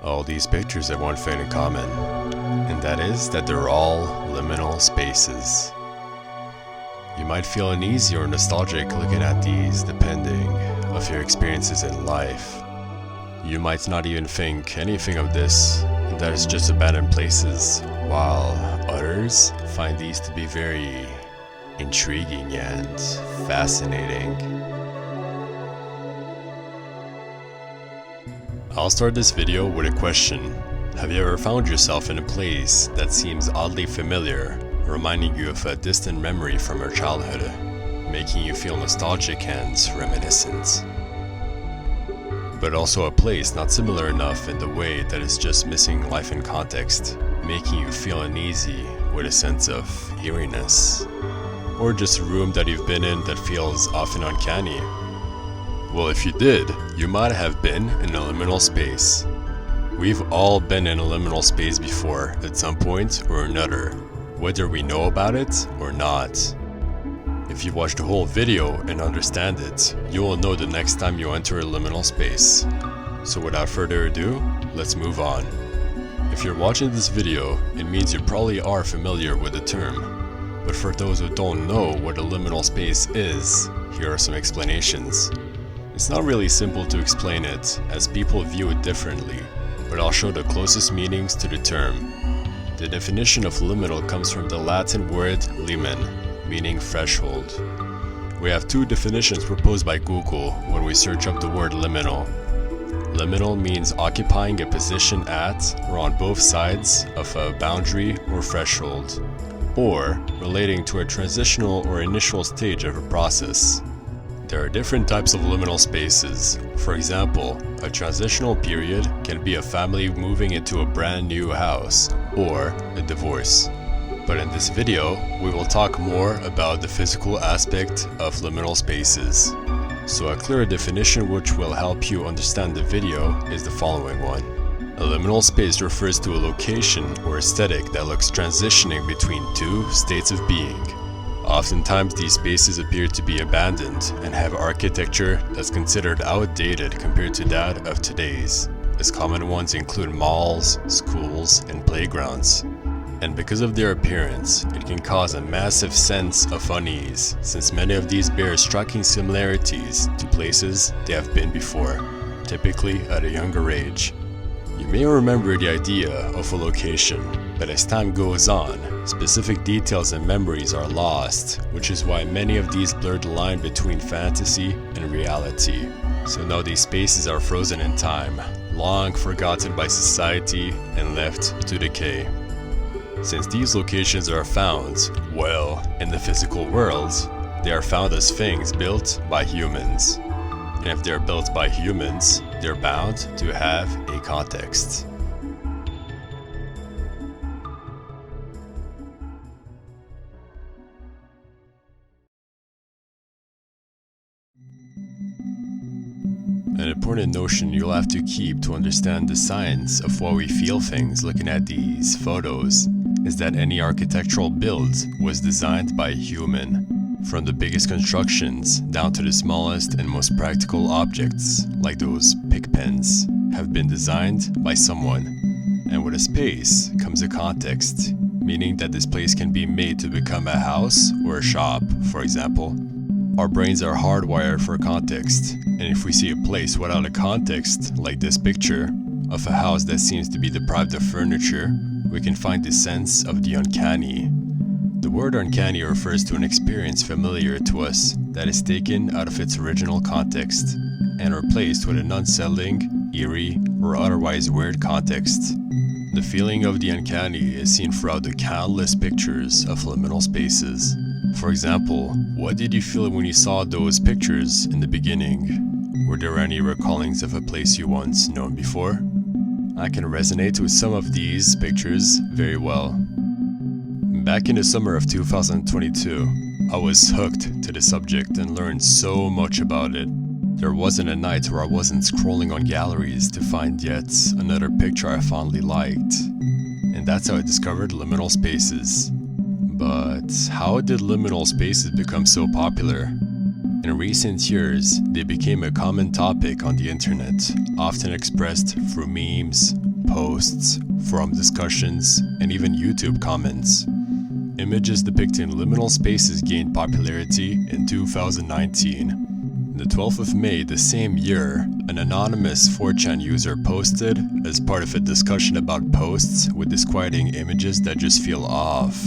All these pictures have one thing in common, and that is that they're all liminal spaces. You might feel uneasy or nostalgic looking at these depending on your experiences in life. You might not even think anything of this, and that is just abandoned places, while others find these to be very intriguing and fascinating. I'll start this video with a question. Have you ever found yourself in a place that seems oddly familiar, reminding you of a distant memory from your childhood, making you feel nostalgic and reminiscent? But also a place not similar enough in the way that it's just missing life and context, making you feel uneasy with a sense of eeriness. Or just a room that you've been in that feels often uncanny. Well, if you did, you might have been in a liminal space. We've all been in a liminal space before at some point or another, whether we know about it or not. If you watch the whole video and understand it, you will know the next time you enter a liminal space. So without further ado, let's move on. If you're watching this video, it means you probably are familiar with the term. But for those who don't know what a liminal space is, here are some explanations. It's not really simple to explain it, as people view it differently, but I'll show the closest meanings to the term. The definition of liminal comes from the Latin word limen, meaning threshold. We have two definitions proposed by Google when we search up the word liminal. Liminal means occupying a position at or on both sides of a boundary or threshold, or relating to a transitional or initial stage of a process. There are different types of liminal spaces. For example, a transitional period can be a family moving into a brand new house, or a divorce. But in this video, we will talk more about the physical aspect of liminal spaces. So a clear definition which will help you understand the video is the following one. A liminal space refers to a location or aesthetic that looks transitioning between two states of being. Oftentimes these spaces appear to be abandoned and have architecture that's considered outdated compared to that of today's, as common ones include malls, schools, and playgrounds. And because of their appearance, it can cause a massive sense of unease, since many of these bear striking similarities to places they have been before, typically at a younger age. You may remember the idea of a location, but as time goes on, specific details and memories are lost, which is why many of these blur the line between fantasy and reality. So now these spaces are frozen in time, long forgotten by society and left to decay. Since these locations are found, well, in the physical world, they are found as things built by humans. And if they're built by humans, they're bound to have a context. An important notion you'll have to keep to understand the science of why we feel things looking at these photos is that any architectural build was designed by a human. From the biggest constructions down to the smallest and most practical objects, like those pick pens, have been designed by someone. And with a space comes a context, meaning that this place can be made to become a house or a shop, for example. Our brains are hardwired for context, and if we see a place without a context, like this picture, of a house that seems to be deprived of furniture, we can find the sense of the uncanny. The word uncanny refers to an experience familiar to us that is taken out of its original context and replaced with an unsettling, eerie, or otherwise weird context. The feeling of the uncanny is seen throughout the countless pictures of liminal spaces. For example, what did you feel when you saw those pictures in the beginning? Were there any recallings of a place you once known before? I can resonate with some of these pictures very well. Back in the summer of 2022, I was hooked to the subject and learned so much about it. There wasn't a night where I wasn't scrolling on galleries to find yet another picture I fondly liked. And that's how I discovered liminal spaces. But how did liminal spaces become so popular? In recent years, they became a common topic on the internet, often expressed through memes, posts, forum discussions, and even YouTube comments. Images depicting liminal spaces gained popularity in 2019. The 12th of May the same year, an anonymous 4chan user posted, as part of a discussion about posts with disquieting images that just feel off.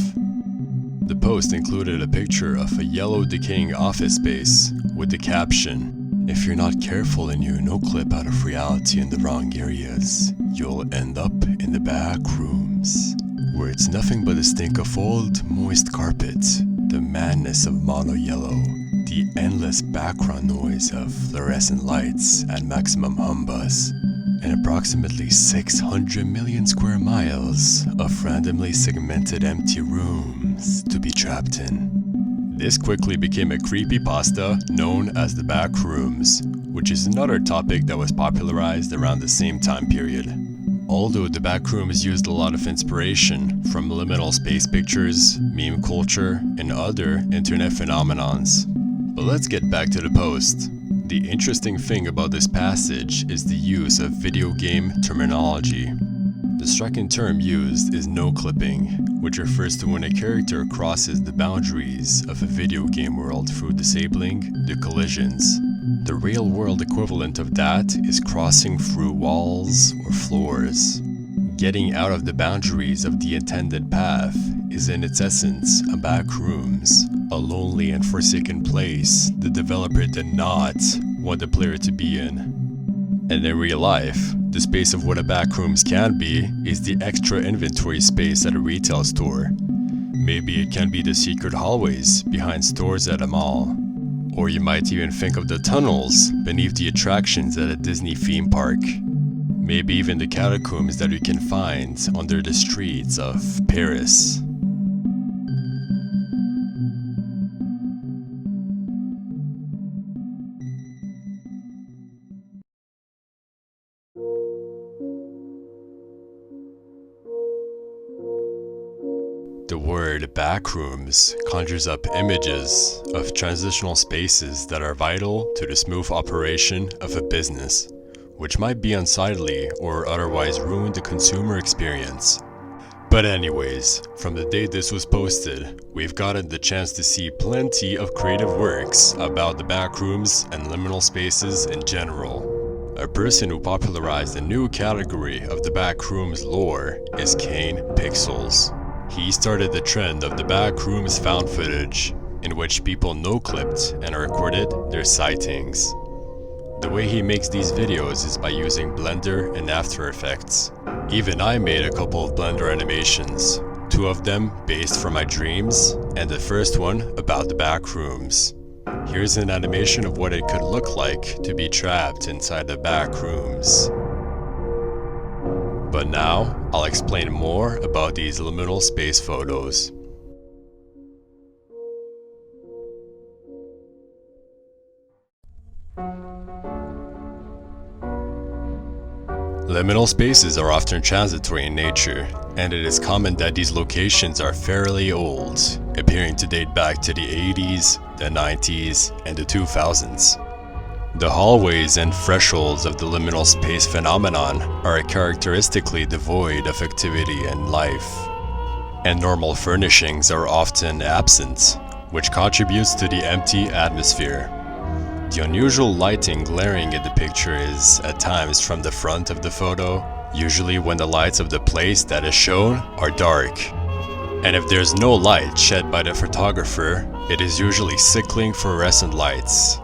The post included a picture of a yellow decaying office space with the caption, "If you're not careful and you no-clip out of reality in the wrong areas, you'll end up in the back rooms, where it's nothing but the stink of old, moist carpet, the madness of mono yellow, the endless background noise of fluorescent lights at maximum humbus, and approximately 600 million square miles of randomly segmented empty rooms to be trapped in." This quickly became a creepypasta known as the back rooms, which is another topic that was popularized around the same time period. Although the back rooms used a lot of inspiration from liminal space pictures, meme culture, and other internet phenomenons. But let's get back to the post. The interesting thing about this passage is the use of video game terminology. The striking term used is no-clipping, which refers to when a character crosses the boundaries of a video game world through disabling the collisions. The real-world equivalent of that is crossing through walls or floors. Getting out of the boundaries of the intended path is in its essence a back rooms, a lonely and forsaken place the developer did not want the player to be in. And in real life, the space of what a back rooms can be is the extra inventory space at a retail store. Maybe it can be the secret hallways behind stores at a mall. Or you might even think of the tunnels beneath the attractions at a Disney theme park. Maybe even the catacombs that you can find under the streets of Paris. The word backrooms conjures up images of transitional spaces that are vital to the smooth operation of a business, which might be unsightly or otherwise ruin the consumer experience. But anyways, from the day this was posted, we've gotten the chance to see plenty of creative works about the backrooms and liminal spaces in general. A person who popularized a new category of the backrooms lore is Kane Pixels. He started the trend of the backrooms found footage, in which people no-clipped and recorded their sightings. The way he makes these videos is by using Blender and After Effects. Even I made a couple of Blender animations, 2 of them based from my dreams, and the first one about the backrooms. Here's an animation of what it could look like to be trapped inside the backrooms. But now, I'll explain more about these liminal space photos. Liminal spaces are often transitory in nature, and it is common that these locations are fairly old, appearing to date back to the 80s, the 90s, and the 2000s. The hallways and thresholds of the liminal space phenomenon are characteristically devoid of activity and life, and normal furnishings are often absent, which contributes to the empty atmosphere. The unusual lighting glaring at the picture is, at times, from the front of the photo, usually when the lights of the place that is shown are dark. And if there's no light shed by the photographer, it is usually sickling fluorescent lights.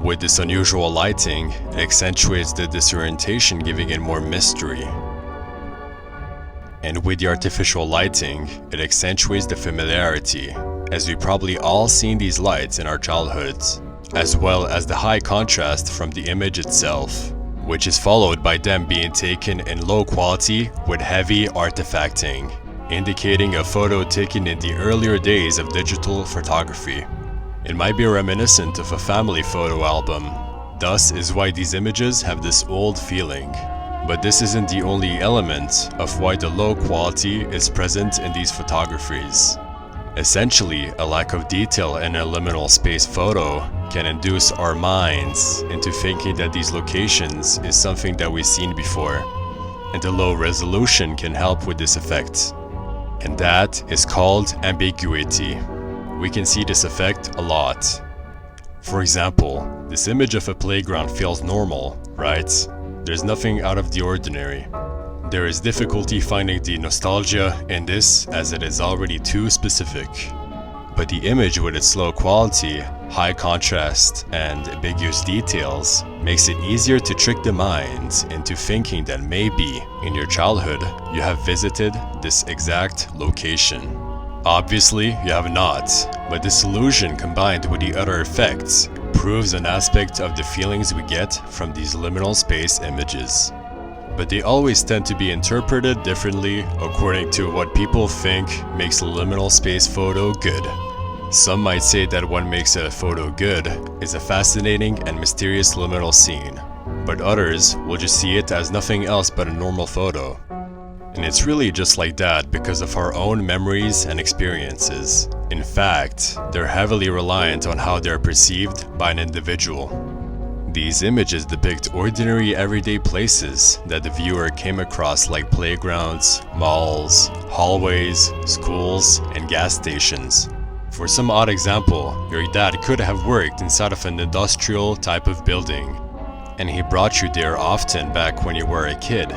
With this unusual lighting, it accentuates the disorientation, giving it more mystery. And with the artificial lighting, it accentuates the familiarity, as we probably all seen these lights in our childhoods, as well as the high contrast from the image itself, which is followed by them being taken in low quality with heavy artifacting, indicating a photo taken in the earlier days of digital photography. It might be reminiscent of a family photo album, thus is why these images have this old feeling. But this isn't the only element of why the low quality is present in these photographies. Essentially, a lack of detail in a liminal space photo can induce our minds into thinking that these locations is something that we've seen before. and the low resolution can help with this effect. And that is called ambiguity. We can see this effect a lot. For example, this image of a playground feels normal, right? There's nothing out of the ordinary. There is difficulty finding the nostalgia in this as it is already too specific. But the image with its low quality, high contrast, and ambiguous details makes it easier to trick the mind into thinking that maybe, in your childhood, you have visited this exact location. Obviously, you have not, but this illusion combined with the other effects proves an aspect of the feelings we get from these liminal space images. But they always tend to be interpreted differently according to what people think makes a liminal space photo good. Some might say that what makes a photo good is a fascinating and mysterious liminal scene, but others will just see it as nothing else but a normal photo. And it's really just like that because of our own memories and experiences. In fact, they're heavily reliant on how they're perceived by an individual. These images depict ordinary everyday places that the viewer came across, like playgrounds, malls, hallways, schools, and gas stations. For some odd example, your dad could have worked inside of an industrial type of building, and he brought you there often back when you were a kid.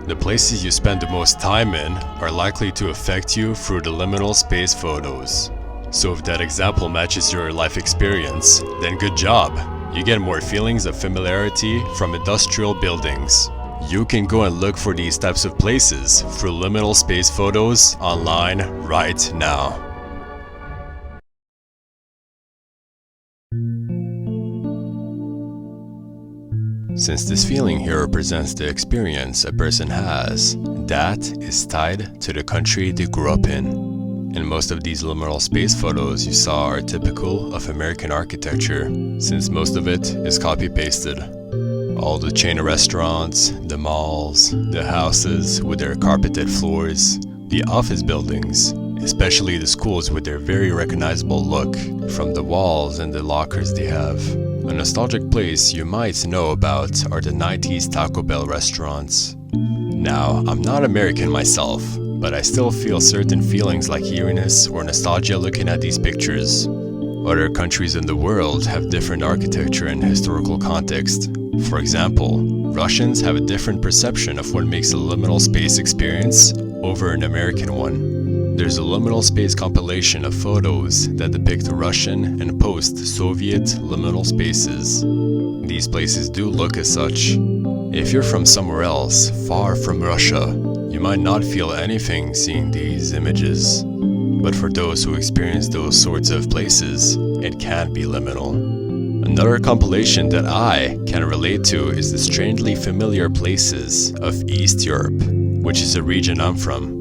The places you spend the most time in are likely to affect you through the liminal space photos. So if that example matches your life experience, then good job! You get more feelings of familiarity from industrial buildings. You can go and look for these types of places through liminal space photos online right now. Since this feeling here represents the experience a person has, that is tied to the country they grew up in. And most of these liminal space photos you saw are typical of American architecture, since most of it is copy-pasted. All the chain of restaurants, the malls, the houses with their carpeted floors, the office buildings, especially the schools with their very recognizable look from the walls and the lockers they have. A nostalgic place you might know about are the 90s Taco Bell restaurants. Now, I'm not American myself, but I still feel certain feelings like eeriness or nostalgia looking at these pictures. Other countries in the world have different architecture and historical context. For example, Russians have a different perception of what makes a liminal space experience over an American one. There's a liminal space compilation of photos that depict Russian and post-Soviet liminal spaces. These places do look as such. If you're from somewhere else, far from Russia, you might not feel anything seeing these images. But for those who experience those sorts of places, it can be liminal. Another compilation that I can relate to is the strangely familiar places of East Europe, which is a region I'm from.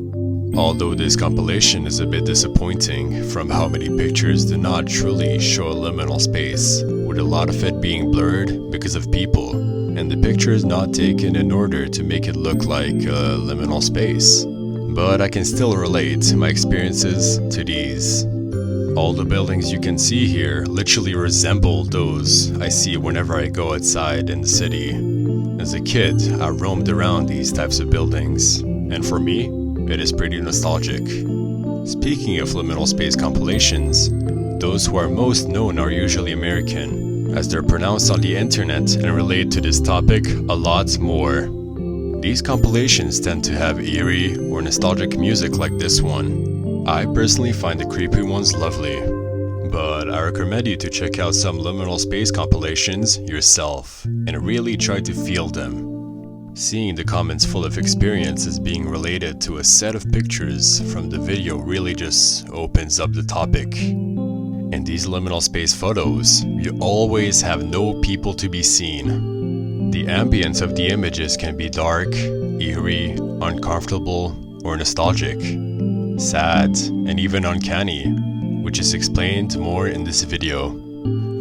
Although this compilation is a bit disappointing from how many pictures do not truly show a liminal space, with a lot of it being blurred because of people, and the pictures not taken in order to make it look like a liminal space. But I can still relate my experiences to these. All the buildings you can see here literally resemble those I see whenever I go outside in the city. As a kid, I roamed around these types of buildings, and for me, it is pretty nostalgic. Speaking of liminal space compilations, those who are most known are usually American, as they're pronounced on the internet and relate to this topic a lot more. These compilations tend to have eerie or nostalgic music like this one. I personally find the creepy ones lovely, but I recommend you to check out some liminal space compilations yourself and really try to feel them. Seeing the comments full of experiences being related to a set of pictures from the video really just opens up the topic. In these liminal space photos, you always have no people to be seen. The ambience of the images can be dark, eerie, uncomfortable, or nostalgic, sad, and even uncanny, which is explained more in this video.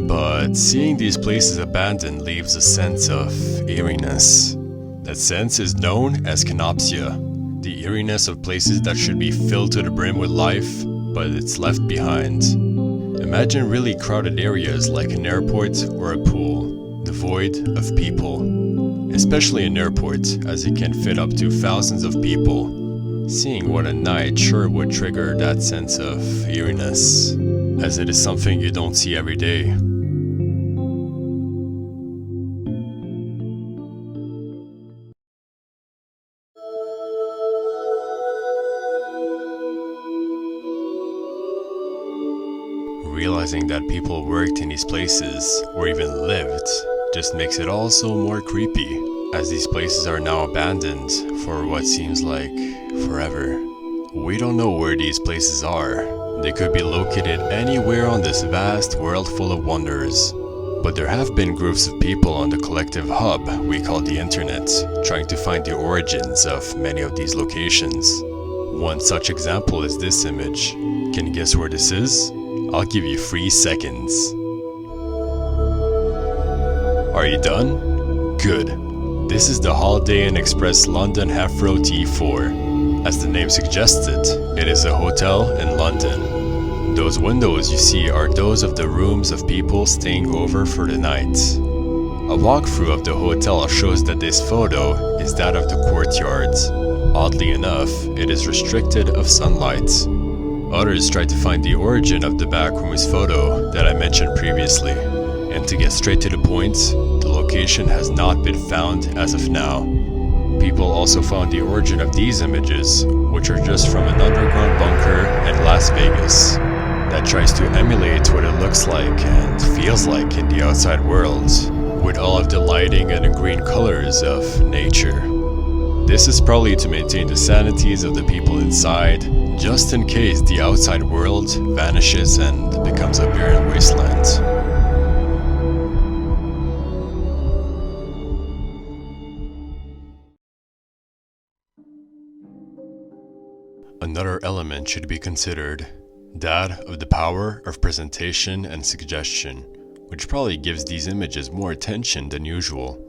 But seeing these places abandoned leaves a sense of eeriness. That sense is known as canopsia, the eeriness of places that should be filled to the brim with life, but it's left behind. Imagine really crowded areas like an airport or a pool, devoid of people. especially in airports, as it can fit up to thousands of people. Seeing one at night sure would trigger that sense of eeriness, as it is something you don't see every day. Realizing that people worked in these places, or even lived, just makes it all so more creepy, as these places are now abandoned for what seems like forever. We don't know where these places are. They could be located anywhere on this vast world full of wonders. But there have been groups of people on the collective hub we call the internet, trying to find the origins of many of these locations. One such example is this image. Can you guess where this is? I'll give you 3 seconds. Are you done? Good. This is the Holiday Inn Express London Heathrow T4. As the name suggested, it is a hotel in London. Those windows you see are those of the rooms of people staying over for the night. A walkthrough of the hotel shows that this photo is that of the courtyard. Oddly enough, it is restricted of sunlight. Others tried to find the origin of the backrooms photo that I mentioned previously, and to get straight to the point, the location has not been found as of now. People also found the origin of these images, which are just from an underground bunker in Las Vegas, that tries to emulate what it looks like and feels like in the outside world, with all of the lighting and the green colors of nature. This is probably to maintain the sanities of the people inside, just in case the outside world vanishes and becomes a barren wasteland. Another element should be considered, that of the power of presentation and suggestion, which probably gives these images more attention than usual.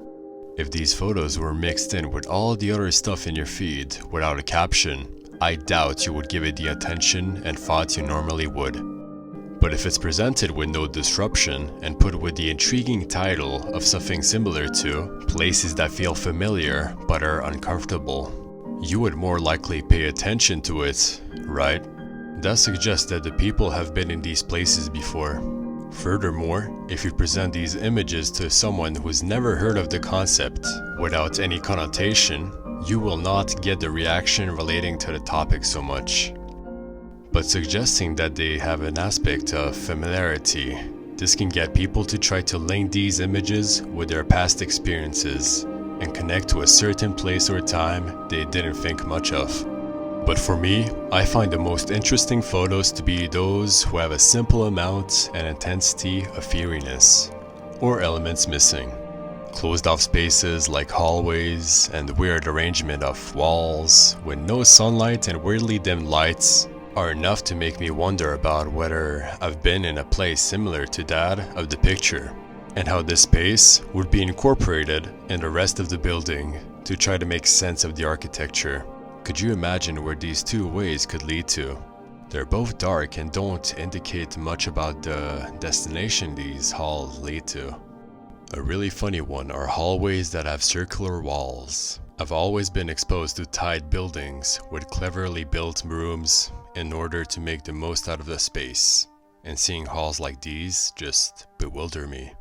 If these photos were mixed in with all the other stuff in your feed without a caption, I doubt you would give it the attention and thought you normally would. But if it's presented with no disruption and put with the intriguing title of something similar to places that feel familiar but are uncomfortable, you would more likely pay attention to it, right? That suggests that the people have been in these places before. Furthermore, if you present these images to someone who's never heard of the concept without any connotation, you will not get the reaction relating to the topic so much. But suggesting that they have an aspect of familiarity, this can get people to try to link these images with their past experiences and connect to a certain place or time they didn't think much of. But for me, I find the most interesting photos to be those who have a simple amount and intensity of eeriness, or elements missing. Closed off spaces like hallways and weird arrangement of walls with no sunlight and weirdly dim lights are enough to make me wonder about whether I've been in a place similar to that of the picture, and how this space would be incorporated in the rest of the building to try to make sense of the architecture. Could you imagine where these two ways could lead to? They're both dark and don't indicate much about the destination these halls lead to. A really funny one are hallways that have circular walls. I've always been exposed to tight buildings with cleverly built rooms in order to make the most out of the space, and seeing halls like these just bewilder me.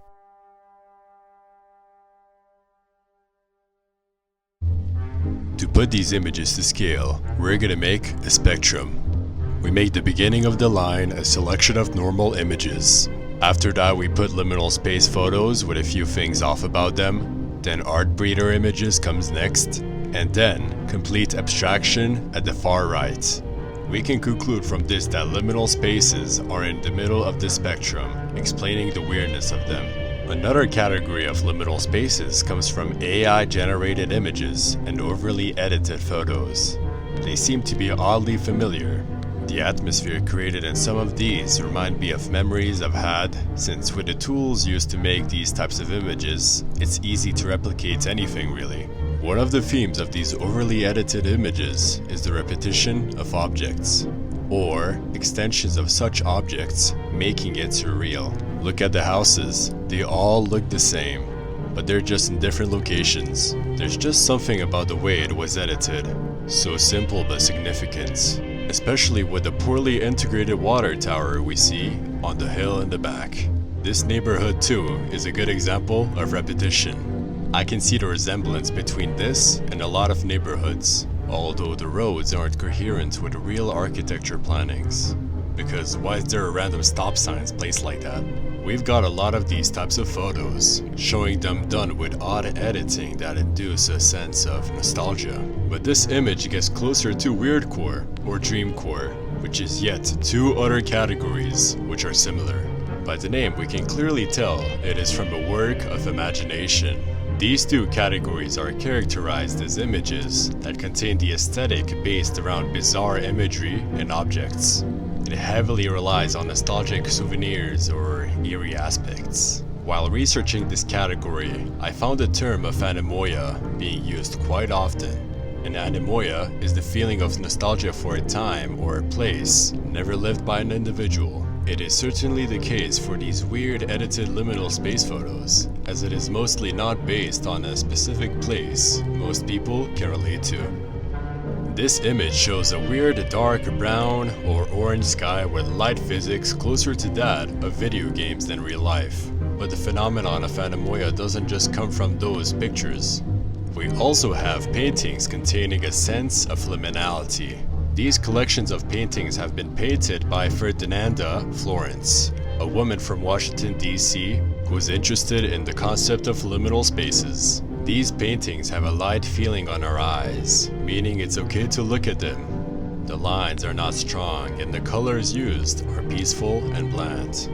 To put these images to scale, we're gonna make a spectrum. We make the beginning of the line a selection of normal images. After that, we put liminal space photos with a few things off about them. Then art breeder images comes next, and then complete abstraction at the far right. We can conclude from this that liminal spaces are in the middle of the spectrum, explaining the weirdness of them. Another category of liminal spaces comes from AI-generated images and overly edited photos. They seem to be oddly familiar. The atmosphere created in some of these remind me of memories I've had, since with the tools used to make these types of images, it's easy to replicate anything really. One of the themes of these overly edited images is the repetition of objects, or extensions of such objects, making it surreal. Look at the houses, they all look the same. but they're just in different locations. There's just something about the way it was edited. So simple but significant. Especially with the poorly integrated water tower we see on the hill in the back. This neighborhood too is a good example of repetition. I can see the resemblance between this and a lot of neighborhoods, although the roads aren't coherent with real architecture plannings. Because why is there a random stop signs placed like that? We've got a lot of these types of photos, showing them done with odd editing that induce a sense of nostalgia. But this image gets closer to weirdcore or dreamcore, which is yet two other categories which are similar. By the name we can clearly tell it is from a work of imagination. These two categories are characterized as images that contain the aesthetic based around bizarre imagery and objects. It heavily relies on nostalgic souvenirs or eerie aspects. While researching this category, I found the term of anemoia being used quite often. And anemoia is the feeling of nostalgia for a time or a place never lived by an individual. It is certainly the case for these weird edited liminal space photos, as it is mostly not based on a specific place most people can relate to. This image shows a weird dark brown or orange sky with light physics closer to that of video games than real life. But the phenomenon of anemoia doesn't just come from those pictures. We also have paintings containing a sense of liminality. These collections of paintings have been painted by Ferdinanda Florence, a woman from Washington, D.C. who is interested in the concept of liminal spaces. These paintings have a light feeling on our eyes, meaning it's okay to look at them. The lines are not strong and the colors used are peaceful and bland.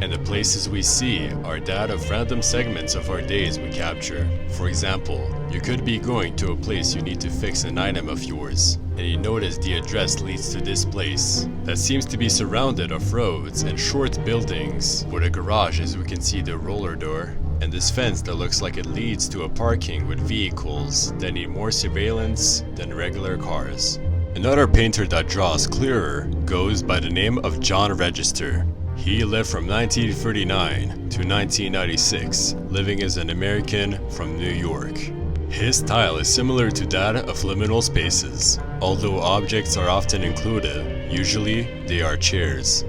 And the places we see are that of random segments of our days we capture. For example, you could be going to a place you need to fix an item of yours, and you notice the address leads to this place that seems to be surrounded of roads and short buildings, with a garage as we can see the roller door, and this fence that looks like it leads to a parking with vehicles that need more surveillance than regular cars. Another painter that draws clearer goes by the name of John Register. He lived from 1939 to 1996, living as an American from New York. His style is similar to that of liminal spaces, although objects are often included, usually they are chairs.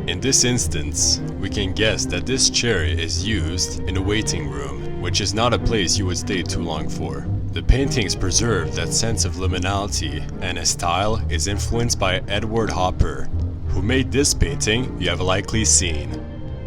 In this instance, we can guess that this chair is used in a waiting room, which is not a place you would stay too long for. The paintings preserve that sense of liminality, and his style is influenced by Edward Hopper, who made this painting you have likely seen.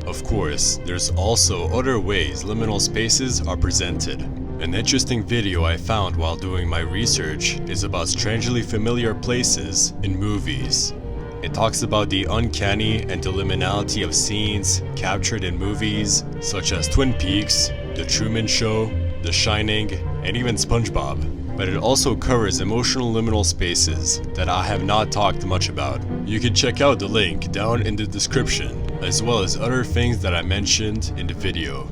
Of course, there's also other ways liminal spaces are presented. An interesting video I found while doing my research is about strangely familiar places in movies. It talks about the uncanny and the liminality of scenes captured in movies such as Twin Peaks, The Truman Show, The Shining, and even SpongeBob. But it also covers emotional liminal spaces that I have not talked much about. You can check out the link down in the description, as well as other things that I mentioned in the video.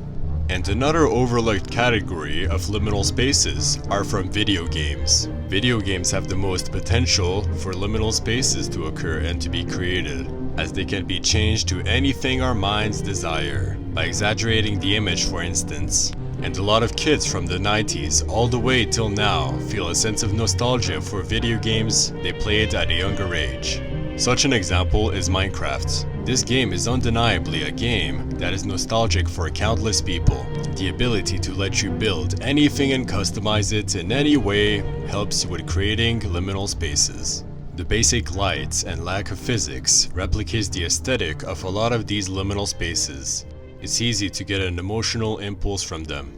And another overlooked category of liminal spaces are from video games. Video games have the most potential for liminal spaces to occur and to be created, as they can be changed to anything our minds desire, by exaggerating the image for instance. And a lot of kids from the 90s all the way till now feel a sense of nostalgia for video games they played at a younger age. Such an example is Minecraft. This game is undeniably a game that is nostalgic for countless people. The ability to let you build anything and customize it in any way helps you with creating liminal spaces. The basic light and lack of physics replicates the aesthetic of a lot of these liminal spaces. It's easy to get an emotional impulse from them.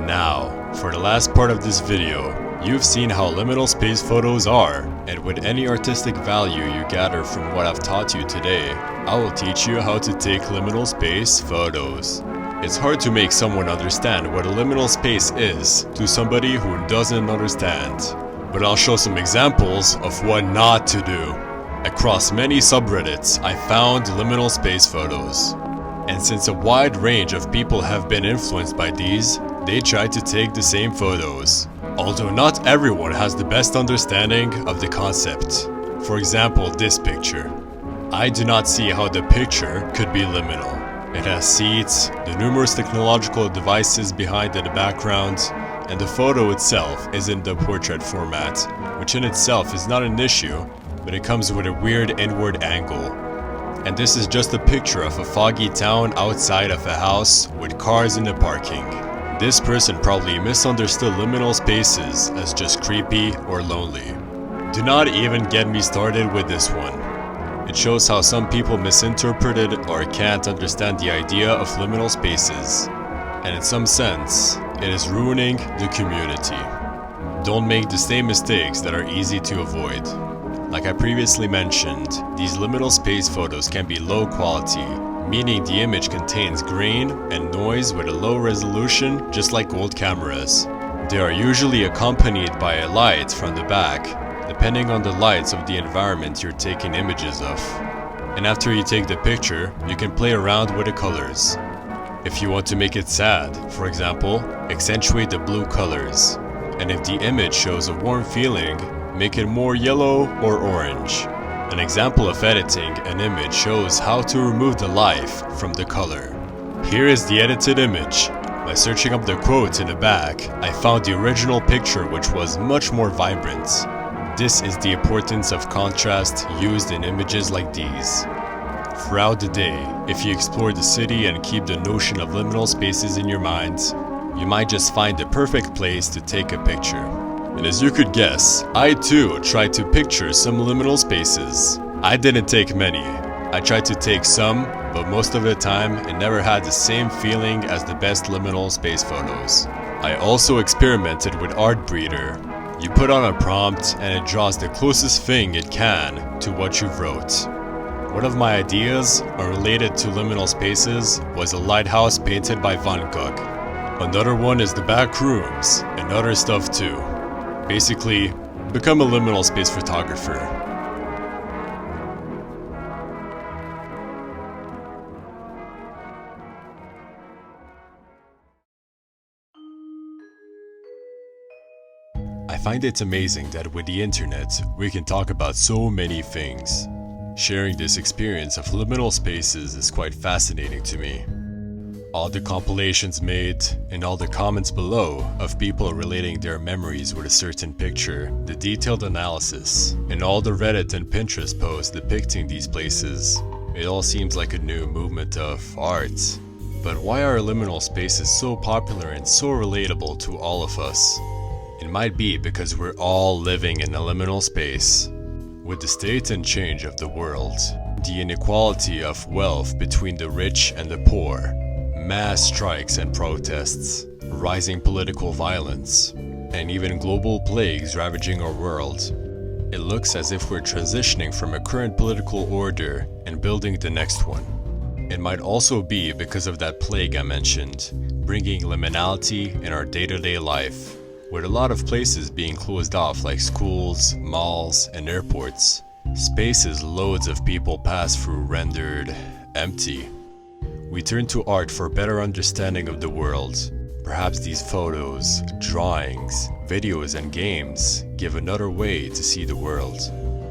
Now, for the last part of this video, you've seen how liminal space photos are, and with any artistic value you gather from what I've taught you today, I will teach you how to take liminal space photos. It's hard to make someone understand what a liminal space is to somebody who doesn't understand. But I'll show some examples of what not to do. Across many subreddits, I found liminal space photos. And since a wide range of people have been influenced by these, they tried to take the same photos. Although not everyone has the best understanding of the concept. For example, this picture. I do not see how the picture could be liminal. It has seats, the numerous technological devices behind in the background, and the photo itself is in the portrait format, which in itself is not an issue, but it comes with a weird inward angle. And this is just a picture of a foggy town outside of a house with cars in the parking. This person probably misunderstood liminal spaces as just creepy or lonely. Do not even get me started with this one. It shows how some people misinterpreted or can't understand the idea of liminal spaces, and in some sense, it is ruining the community. Don't make the same mistakes that are easy to avoid. Like I previously mentioned, these liminal space photos can be low quality, meaning the image contains grain and noise with a low resolution, just like old cameras. They are usually accompanied by a light from the back, depending on the lights of the environment you're taking images of. And after you take the picture, you can play around with the colors. If you want to make it sad, for example, accentuate the blue colors. And if the image shows a warm feeling, make it more yellow or orange. An example of editing an image shows how to remove the life from the color. Here is the edited image. By searching up the quote in the back, I found the original picture, which was much more vibrant. This is the importance of contrast used in images like these. Throughout the day, if you explore the city and keep the notion of liminal spaces in your mind, you might just find the perfect place to take a picture. And as you could guess, I too tried to picture some liminal spaces. I didn't take many. I tried to take some, but most of the time it never had the same feeling as the best liminal space photos. I also experimented with Artbreeder. You put on a prompt and it draws the closest thing it can to what you wrote. One of my ideas, unrelated to liminal spaces, was a lighthouse painted by Van Gogh. Another one is the back rooms, and other stuff too. Basically, become a liminal space photographer. I find it amazing that with the internet, we can talk about so many things. Sharing this experience of liminal spaces is quite fascinating to me. All the compilations made, and all the comments below of people relating their memories with a certain picture, the detailed analysis, and all the Reddit and Pinterest posts depicting these places, it all seems like a new movement of art. But why are liminal spaces so popular and so relatable to all of us? It might be because we're all living in a liminal space. With the state and change of the world, the inequality of wealth between the rich and the poor, mass strikes and protests, rising political violence, and even global plagues ravaging our world, it looks as if we're transitioning from a current political order and building the next one. It might also be because of that plague I mentioned, bringing liminality in our day-to-day life, with a lot of places being closed off like schools, malls, and airports. Spaces loads of people pass through rendered empty. We turn to art for better understanding of the world. Perhaps these photos, drawings, videos, and games give another way to see the world.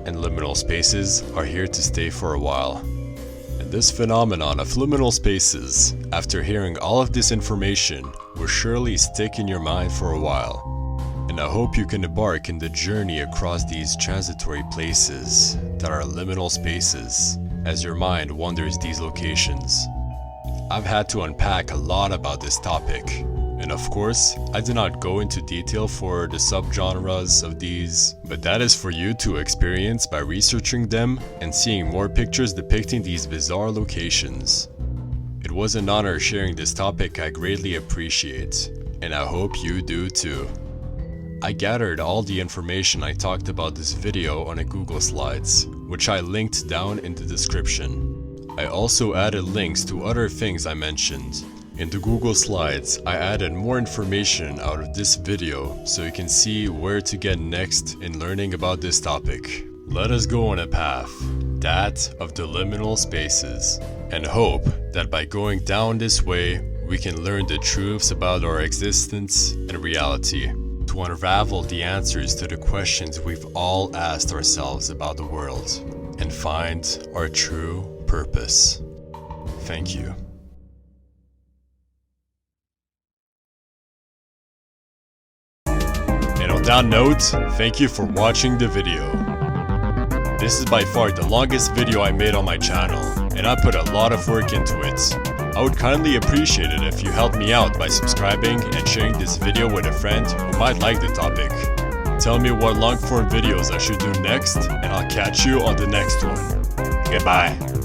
And liminal spaces are here to stay for a while. And this phenomenon of liminal spaces, after hearing all of this information, will surely stick in your mind for a while. And I hope you can embark in the journey across these transitory places that are liminal spaces as your mind wanders these locations. I've had to unpack a lot about this topic, and of course, I do not go into detail for the subgenres of these, but that is for you to experience by researching them and seeing more pictures depicting these bizarre locations. It was an honor sharing this topic I greatly appreciate, and I hope you do too. I gathered all the information I talked about this video on a Google Slides, which I linked down in the description. I also added links to other things I mentioned. In the Google Slides, I added more information out of this video so you can see where to get next in learning about this topic. Let us go on a path, that of the liminal spaces, and hope that by going down this way, we can learn the truths about our existence and reality. To to unravel the answers to the questions we've all asked ourselves about the world and find our true purpose. Thank you. And on that note, thank you for watching the video. This is by far the longest video I made on my channel, and I put a lot of work into it. I would kindly appreciate it if you helped me out by subscribing and sharing this video with a friend who might like the topic. Tell me what long form videos I should do next, and I'll catch you on the next one. Goodbye.